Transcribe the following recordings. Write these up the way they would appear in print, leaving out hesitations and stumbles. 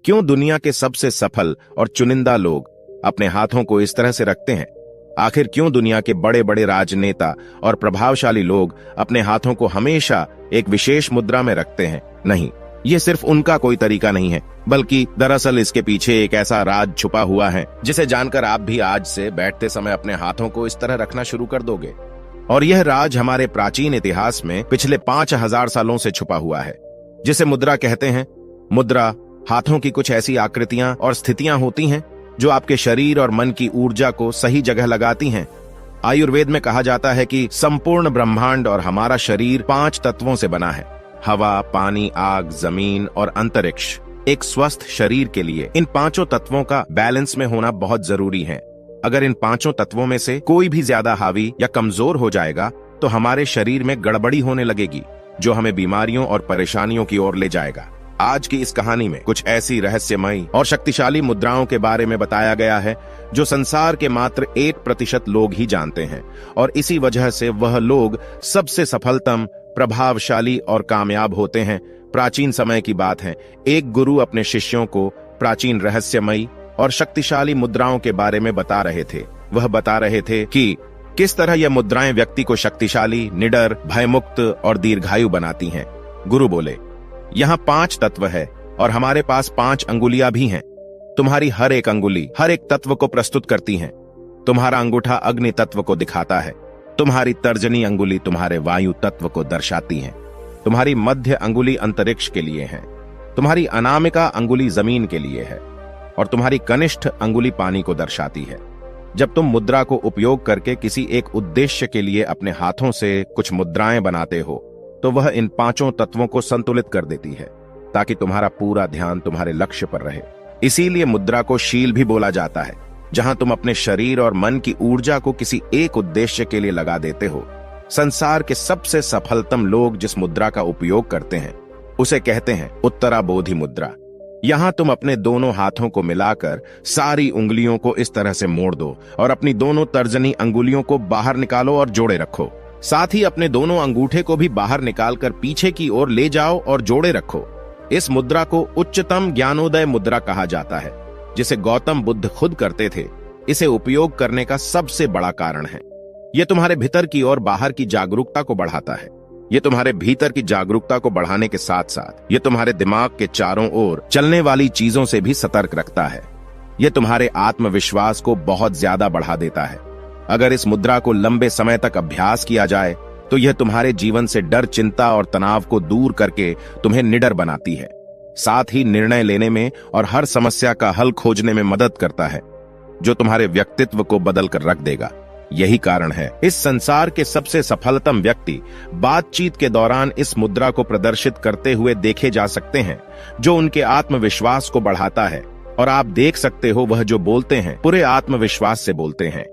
क्यों दुनिया के सबसे सफल और चुनिंदा लोग अपने हाथों को इस तरह से रखते हैं? आखिर क्यों दुनिया के बड़े बड़े राजनेता और प्रभावशाली लोग अपने हाथों को हमेशा एक विशेष मुद्रा में रखते हैं? नहीं, ये सिर्फ उनका कोई तरीका नहीं है, बल्कि दरअसल इसके पीछे एक ऐसा राज छुपा हुआ है जिसे जानकर आप भी आज से बैठते समय अपने हाथों को इस तरह रखना शुरू कर दोगे। और यह राज हमारे प्राचीन इतिहास में पिछले 5000 सालों से छुपा हुआ है, जिसे मुद्रा कहते हैं। मुद्रा हाथों की कुछ ऐसी आकृतियां और स्थितियां होती हैं जो आपके शरीर और मन की ऊर्जा को सही जगह लगाती हैं। आयुर्वेद में कहा जाता है कि संपूर्ण ब्रह्मांड और हमारा शरीर 5 तत्वों से बना है: हवा, पानी, आग, जमीन और अंतरिक्ष। एक स्वस्थ शरीर के लिए इन 5 तत्वों का बैलेंस में होना बहुत जरूरी है। अगर इन 5 तत्वों में से कोई भी ज्यादा हावी या कमजोर हो जाएगा तो हमारे शरीर में गड़बड़ी होने लगेगी, जो हमें बीमारियों और परेशानियों की ओर ले जाएगा। आज की इस कहानी में कुछ ऐसी रहस्यमयी और शक्तिशाली मुद्राओं के बारे में बताया गया है जो संसार के मात्र 1% लोग ही जानते हैं, और इसी वजह से वह लोग सबसे सफलतम, प्रभावशाली और कामयाब होते हैं। प्राचीन समय की बात है, एक गुरु अपने शिष्यों को प्राचीन रहस्यमयी और शक्तिशाली मुद्राओं के बारे में बता रहे थे। वह बता रहे थे कि किस तरह यह मुद्राएं व्यक्ति को शक्तिशाली, निडर, भयमुक्त और दीर्घायु बनाती हैं। गुरु बोले, यहाँ 5 तत्व है और हमारे पास 5 अंगुलियां भी हैं। तुम्हारी हर एक अंगुली हर एक तत्व को प्रस्तुत करती है। तुम्हारा अंगूठा अग्नि तत्व को दिखाता है, तुम्हारी तर्जनी अंगुली तुम्हारे वायु तत्व को दर्शाती है, तुम्हारी मध्य अंगुली अंतरिक्ष के लिए है, तुम्हारी अनामिका अंगुली जमीन के लिए है और तुम्हारी कनिष्ठ अंगुली पानी को दर्शाती है। जब तुम मुद्रा को उपयोग करके किसी एक उद्देश्य के लिए अपने हाथों से कुछ मुद्राएं बनाते हो तो वह इन 5 तत्वों को संतुलित कर देती है, ताकि तुम्हारा पूरा ध्यान तुम्हारे लक्ष्य पर रहे। इसीलिए मुद्रा को शील भी बोला जाता है, जहां तुम अपने शरीर और मन की ऊर्जा को किसी एक उद्देश्य के लिए लगा देते हो। संसार के सबसे सफलतम लोग जिस मुद्रा का उपयोग करते हैं उसे कहते हैं उत्तराबोधि मुद्रा। यहां तुम अपने दोनों हाथों को मिलाकर सारी उंगलियों को इस तरह से मोड़ दो और अपनी दोनों तर्जनी अंगुलियों को बाहर निकालो और जोड़े रखो। साथ ही अपने दोनों अंगूठे को भी बाहर निकालकर पीछे की ओर ले जाओ और जोड़े रखो। इस मुद्रा को उच्चतम ज्ञानोदय मुद्रा कहा जाता है, जिसे गौतम बुद्ध खुद करते थे। इसे उपयोग करने का सबसे बड़ा कारण है, यह तुम्हारे भीतर की और बाहर की जागरूकता को बढ़ाता है। यह तुम्हारे भीतर की जागरूकता को बढ़ाने के साथ साथ यह तुम्हारे दिमाग के चारों ओर चलने वाली चीजों से भी सतर्क रखता है। यह तुम्हारे आत्मविश्वास को बहुत ज्यादा बढ़ा देता है। अगर इस मुद्रा को लंबे समय तक अभ्यास किया जाए तो यह तुम्हारे जीवन से डर, चिंता और तनाव को दूर करके तुम्हें निडर बनाती है। साथ ही निर्णय लेने में और हर समस्या का हल खोजने में मदद करता है, जो तुम्हारे व्यक्तित्व को बदल कर रख देगा। यही कारण है इस संसार के सबसे सफलतम व्यक्ति बातचीत के दौरान इस मुद्रा को प्रदर्शित करते हुए देखे जा सकते हैं, जो उनके आत्मविश्वास को बढ़ाता है। और आप देख सकते हो वह जो बोलते हैं पूरे आत्मविश्वास से बोलते हैं।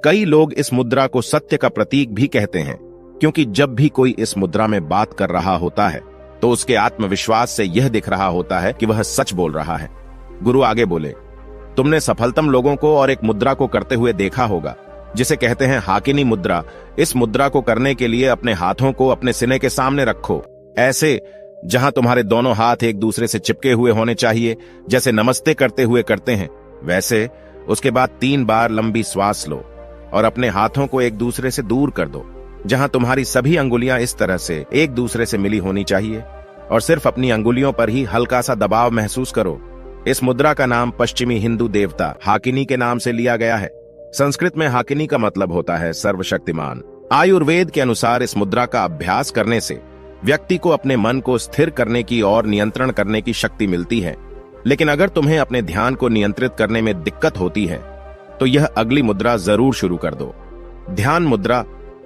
कई लोग इस मुद्रा को सत्य का प्रतीक भी कहते हैं, क्योंकि जब भी कोई इस मुद्रा में बात कर रहा होता है तो उसके आत्मविश्वास से यह दिख रहा होता है कि वह सच बोल रहा है। गुरु आगे बोले, तुमने सफलतम लोगों को और एक मुद्रा को करते हुए देखा होगा जिसे कहते हैं हाकिनी मुद्रा। इस मुद्रा को करने के लिए अपने हाथों को अपने सीने के सामने रखो, ऐसे जहां तुम्हारे दोनों हाथ एक दूसरे से चिपके हुए होने चाहिए, जैसे नमस्ते करते हुए करते हैं वैसे। उसके बाद 3 बार लंबी श्वास लो और अपने हाथों को एक दूसरे से दूर कर दो, जहां तुम्हारी सभी अंगुलियां इस तरह से एक दूसरे से मिली होनी चाहिए, और सिर्फ अपनी अंगुलियों पर ही हल्का सा दबाव महसूस करो। इस मुद्रा का नाम पश्चिमी हिंदू देवता हाकिनी के नाम से लिया गया है। संस्कृत में हाकिनी का मतलब होता है सर्वशक्तिमान। आयुर्वेद के अनुसार इस मुद्रा का अभ्यास करने से व्यक्ति को अपने मन को स्थिर करने की और नियंत्रण करने की शक्ति मिलती है। लेकिन अगर तुम्हें अपने ध्यान को नियंत्रित करने में दिक्कत होती है तो यह अगली मुद्रा जरूर शुरू कर दो, ध्यान मुद्रा।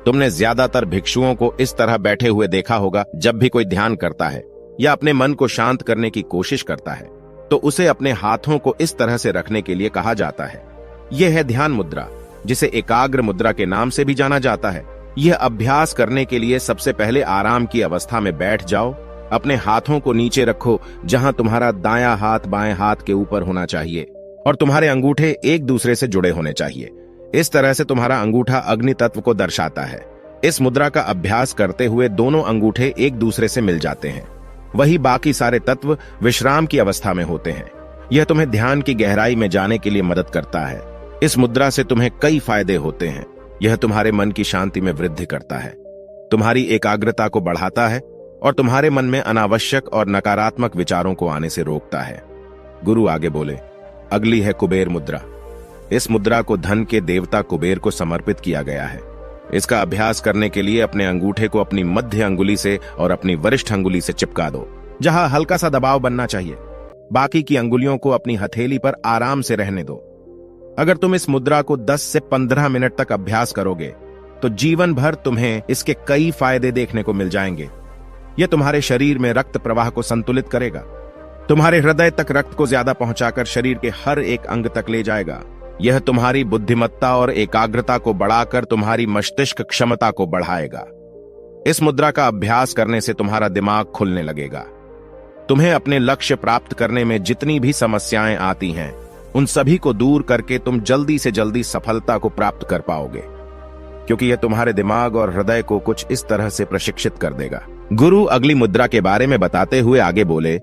तुमने ज्यादातर भिक्षुओं को इस तरह बैठे हुए देखा होगा। जब भी कोई ध्यान करता है या अपने मन को शांत करने की कोशिश करता है तो उसे अपने हाथों को इस तरह से रखने के लिए कहा जाता है। यह है ध्यान मुद्रा, जिसे एकाग्र मुद्रा के नाम से भी जाना जाता है। यह अभ्यास करने के लिए सबसे पहले आराम की अवस्था में बैठ जाओ। अपने हाथों को नीचे रखो, जहां तुम्हारा दायां हाथ बाएं हाथ के ऊपर होना चाहिए और तुम्हारे अंगूठे एक दूसरे से जुड़े होने चाहिए। इस तरह से तुम्हारा अंगूठा अग्नि तत्व को दर्शाता है। इस मुद्रा का अभ्यास करते हुए दोनों अंगूठे एक दूसरे से मिल जाते हैं। वही बाकी सारे तत्व विश्राम की अवस्था में होते हैं। यह तुम्हें ध्यान की गहराई में जाने के लिए मदद करता है। इस मुद्रा से तुम्हें कई फायदे होते हैं। यह तुम्हारे मन की शांति में वृद्धि करता है, तुम्हारी एकाग्रता को बढ़ाता है और तुम्हारे मन में अनावश्यक और नकारात्मक विचारों को आने से रोकता है। गुरु आगे बोले, अगली है कुबेर मुद्रा। इस मुद्रा को धन के देवता कुबेर को समर्पित किया गया है। इसका अभ्यास करने के लिए अपने अंगूठे को अपनी मध्य अंगुली से और अपनी वरिष्ठ अंगुली से चिपका दो, जहां हल्का सा दबाव बनना चाहिए। बाकी की अंगुलियों को अपनी हथेली पर आराम से रहने दो। अगर तुम इस मुद्रा को 10 से 15 मिनट तक अभ्यास करोगे तो जीवन भर तुम्हें इसके कई फायदे देखने को मिल जाएंगे। यह तुम्हारे शरीर में रक्त प्रवाह को संतुलित करेगा, तुम्हारे हृदय तक रक्त को ज्यादा पहुंचाकर शरीर के हर एक अंग तक ले जाएगा। यह तुम्हारी बुद्धिमत्ता और एकाग्रता को बढ़ाकर तुम्हारी मस्तिष्क क्षमता को बढ़ाएगा। इस मुद्रा का अभ्यास करने से तुम्हारा दिमाग खुलने लगेगा। तुम्हें अपने लक्ष्य प्राप्त करने में जितनी भी समस्याएं आती हैं, उन सभी को दूर करके तुम जल्दी से जल्दी सफलता को प्राप्त कर पाओगे, क्योंकि यह तुम्हारे दिमाग और हृदय को कुछ इस तरह से प्रशिक्षित कर देगा। गुरु अगली मुद्रा के बारे में बताते हुए आगे बोले,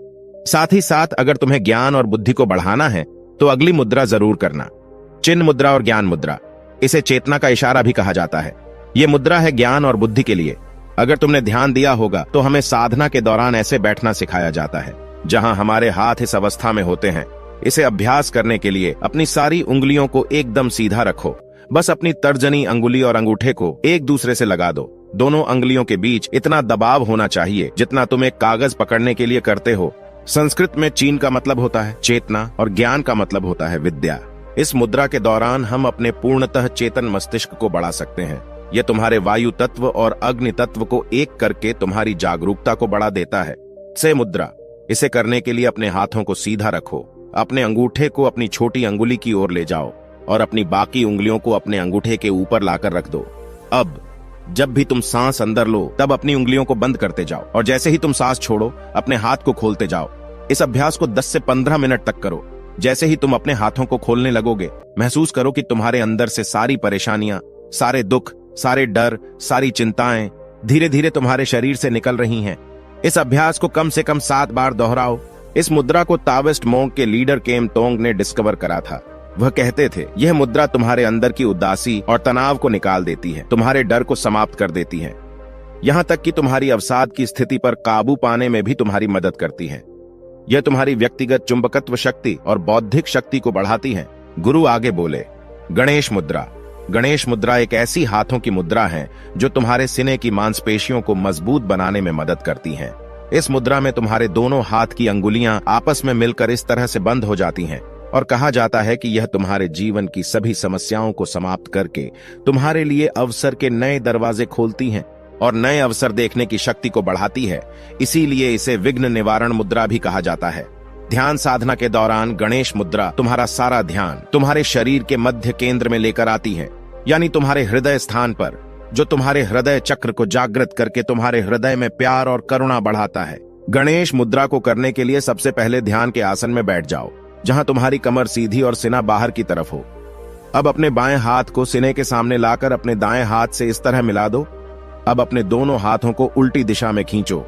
साथ ही साथ अगर तुम्हें ज्ञान और बुद्धि को बढ़ाना है तो अगली मुद्रा जरूर करना, चिन्ह मुद्रा और ज्ञान मुद्रा। इसे चेतना का इशारा भी कहा जाता है। यह मुद्रा है ज्ञान और बुद्धि के लिए। अगर तुमने ध्यान दिया होगा तो हमें साधना के दौरान ऐसे बैठना सिखाया जाता है जहां हमारे हाथ इस अवस्था में होते हैं। इसे अभ्यास करने के लिए अपनी सारी उंगलियों को एकदम सीधा रखो। बस अपनी तर्जनी अंगुली और अंगूठे को एक दूसरे से लगा दो। दोनों अंगुलियों के बीच इतना दबाव होना चाहिए जितना तुम एक कागज पकड़ने के लिए करते हो। संस्कृत में चीन का मतलब होता है चेतना और ज्ञान का मतलब होता है विद्या। इस मुद्रा के दौरान हम अपने पूर्णतः चेतन मस्तिष्क को बढ़ा सकते हैं। यह तुम्हारे वायु तत्व और अग्नि तत्व को एक करके तुम्हारी जागरूकता को बढ़ा देता है। से मुद्रा, इसे करने के लिए अपने हाथों को सीधा रखो, अपने अंगूठे को अपनी छोटी अंगुली की ओर ले जाओ और अपनी बाकी उंगलियों को अपने अंगूठे के ऊपर लाकर रख दो। अब जब भी तुम सांस अंदर लो तब अपनी उंगलियों को बंद करते जाओ और जैसे ही तुम सांस छोड़ो अपने हाथ को खोलते जाओ। इस अभ्यास को 10 से 15 मिनट तक करो। जैसे ही तुम अपने हाथों को खोलने लगोगे, महसूस करो कि तुम्हारे अंदर से सारी परेशानियां, सारे दुख, सारे डर, सारी चिंताएं धीरे धीरे तुम्हारे शरीर से निकल रही हैं। इस अभ्यास को कम से कम 7 बार दोहराओ। इस मुद्रा को ताओइस्ट मोंक के लीडर केम तोंग ने डिस्कवर करा था। वह कहते थे, यह मुद्रा तुम्हारे अंदर की उदासी और तनाव को निकाल देती है, तुम्हारे डर को समाप्त कर देती है, यहां तक कि तुम्हारी अवसाद की स्थिति पर काबू पाने में भी तुम्हारी मदद करती है। यह तुम्हारी व्यक्तिगत चुंबकत्व शक्ति और बौद्धिक शक्ति को बढ़ाती है। गुरु आगे बोले, गणेश मुद्रा। गणेश मुद्रा एक ऐसी हाथों की मुद्रा है जो तुम्हारे सीने की मांसपेशियों को मजबूत बनाने में मदद करती है। इस मुद्रा में तुम्हारे दोनों हाथ की अंगुलियां आपस में मिलकर इस तरह से बंद हो जाती हैं और कहा जाता है कि यह तुम्हारे जीवन की सभी समस्याओं को समाप्त करके तुम्हारे लिए अवसर के नए दरवाजे खोलती हैं और नए अवसर देखने की शक्ति को बढ़ाती है। इसीलिए इसे विघ्न निवारण मुद्रा भी कहा जाता है। ध्यान साधना के दौरान गणेश मुद्रा तुम्हारा सारा ध्यान तुम्हारे शरीर के मध्य केंद्र में लेकर आती है, यानी तुम्हारे हृदय स्थान पर, जो तुम्हारे हृदय चक्र को जागृत करके तुम्हारे हृदय में प्यार और करुणा बढ़ाता है। गणेश मुद्रा को करने के लिए सबसे पहले ध्यान के आसन में बैठ जाओ, जहां तुम्हारी कमर सीधी और सीना बाहर की तरफ हो। अब अपने बाएं हाथ को सीने के सामने लाकर अपने दाएं हाथ से इस तरह मिला दो। अब अपने दोनों हाथों को उल्टी दिशा में खींचो।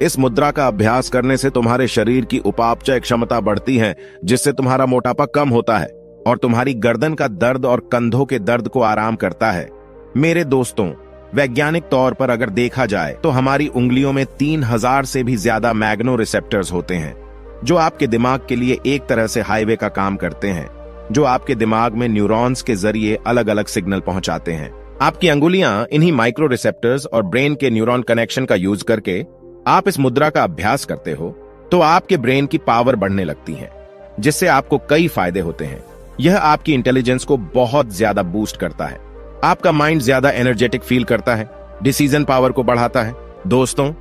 इस मुद्रा का अभ्यास करने से तुम्हारे शरीर की उपापचय क्षमता बढ़ती है, जिससे तुम्हारा मोटापा कम होता है और तुम्हारी गर्दन का दर्द और कंधों के दर्द को आराम करता है। मेरे दोस्तों, वैज्ञानिक तौर पर अगर देखा जाए तो हमारी उंगलियों में 3000 से भी ज्यादा मैग्नो रिसेप्टर्स होते हैं, जो आपके दिमाग के लिए एक तरह से हाईवे का काम करते हैं, जो आपके दिमाग में न्यूरॉन्स के जरिए अलग अलग सिग्नल पहुंचाते हैं। आपकी अंगुलियां इन्हीं माइक्रो रिसेप्टर्स और ब्रेन के न्यूरॉन कनेक्शन का यूज करके आप इस मुद्रा का अभ्यास करते हो तो आपके ब्रेन की पावर बढ़ने लगती है, जिससे आपको कई फायदे होते हैं। यह आपकी इंटेलिजेंस को बहुत ज्यादा बूस्ट करता है, आपका माइंड ज्यादा एनर्जेटिक फील करता है, डिसीजन पावर को बढ़ाता है। दोस्तों,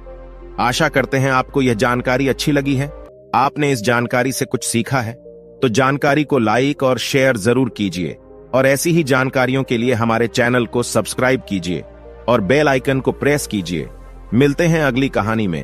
आशा करते हैं आपको यह जानकारी अच्छी लगी है, आपने इस जानकारी से कुछ सीखा है। तो जानकारी को लाइक और शेयर जरूर कीजिए और ऐसी ही जानकारियों के लिए हमारे चैनल को सब्सक्राइब कीजिए और बेल आइकन को प्रेस कीजिए। मिलते हैं अगली कहानी में।